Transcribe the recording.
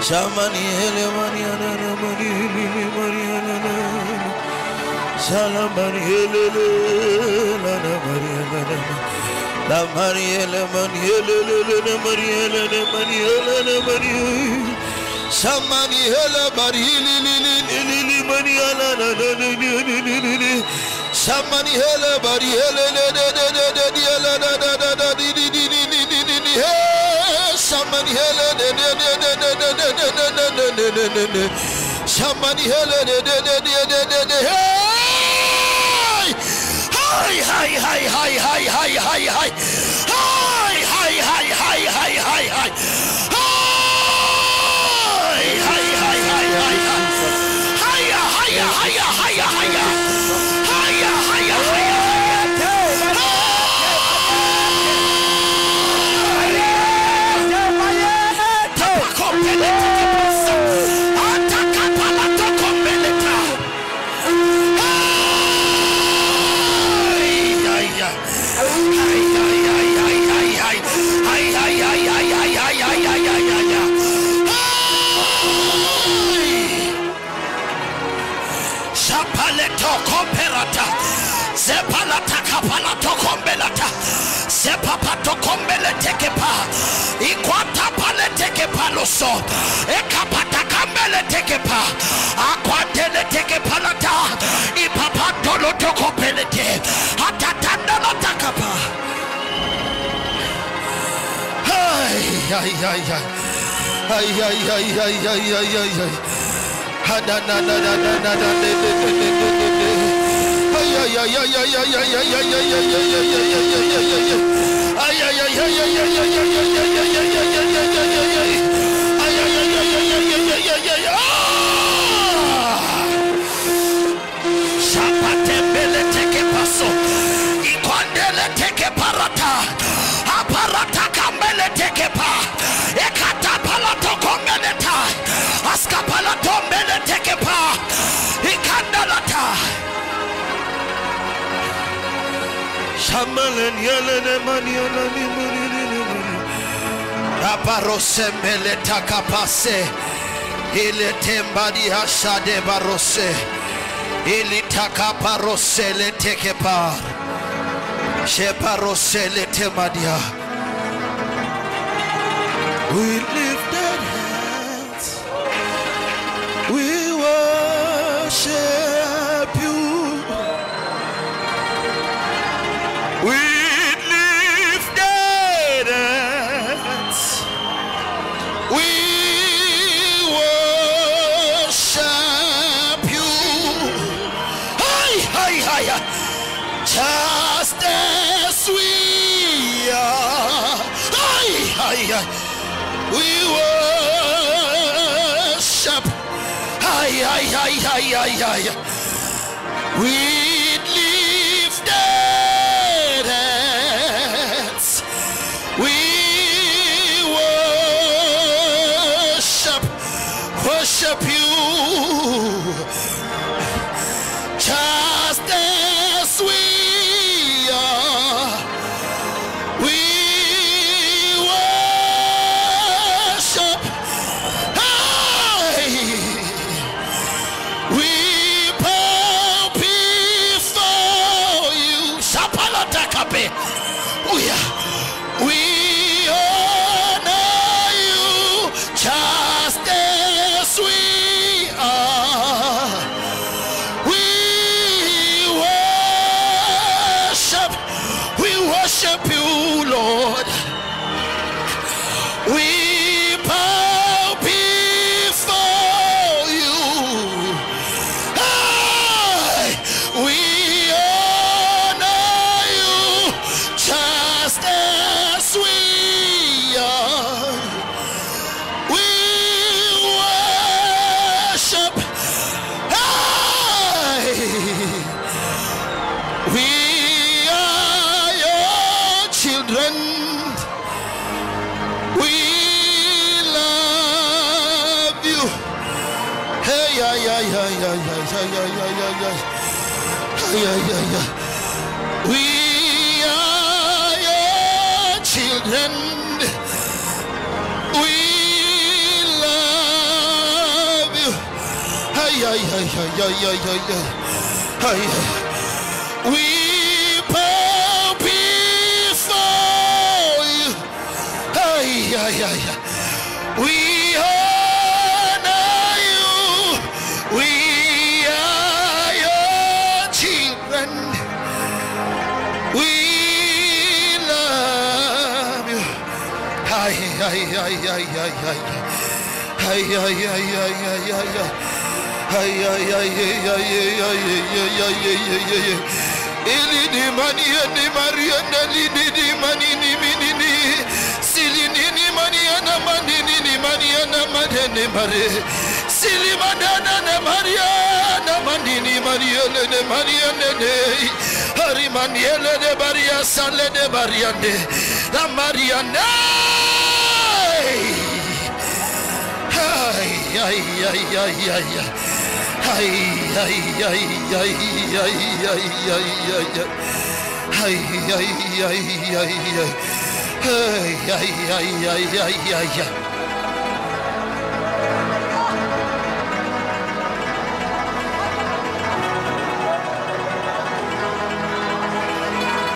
Shamani hele Mariana Mariana Salamani hele Lana Mariana La Mariana Mariana Mariana Mariana Shamani hele Mariana Mariana Shamani hele Mariana Somebody hele somebody hele hi hi hi hi hi hi hi hi hi hi hi hi hi hi hi Zepalata kapalato kombelata Zepapato kombele tekepa Ikwata pale tekepa loso Ekapata kambele tekepa Akwatele tekepalata Ipapato loto kopelete Atatanda latakapa Ay ay ay ay Ay ay ay ay ay ay ay ay Shapatembele teke paso Ikwandele teke parata Aparata kambele teke pa Ekata palato kombeleta Askapalato mbele teke pa Ikandalata Shamalan yelene maniana ni Aparose mele takapase Ile tembadi hashade barose Ili takaparose le tekepa Sheparose le temadia. We lifted hands, we worship you. We lifted hands, we worship you. Hi, hi, hi, just as we are. Hi, hi, hi. We worship. Hi, hi, hi, hi, hi, hi. We lifted hands. We worship you. Just as we are. We worship. We bow before you. Shapalatakapé. We honor you just as we are. We worship you, Lord. We bow before you. We honor you just as we are. We worship. We are your children. We love you. Hey, yeah, yeah, yeah, yeah, yeah, yeah, yeah, yeah, yeah, yeah, yeah, yeah. We are your children. We love ay, ay, ay, ay, ay, ay, ay, ay. We bow before you. Ay, ay, ay, ay. We honor you. We are your children. We love you. Ay, ay, ay, ay, ay, ay. Ay, ay, ay, ay, ay, ay, ay. Ay, ay, ay, ay, ay, ay, ay, ay, ay, ay. Ili di mani ni Maria ni di mani ni mini. Sili ni mani na mani ni mani na mani ni mari. Sili madana na Maria na mani ni Maria ne Maria ne. Hari mani de Maria sale de Maria ne. La Maria ne. Ay, ay, ay, ay, ay, ay. Ay, ay, ay, ay, ay, ay, ay, ay. Ay, ay, ay, ay, ay. Ay, ay, ay, ay, ay, ay.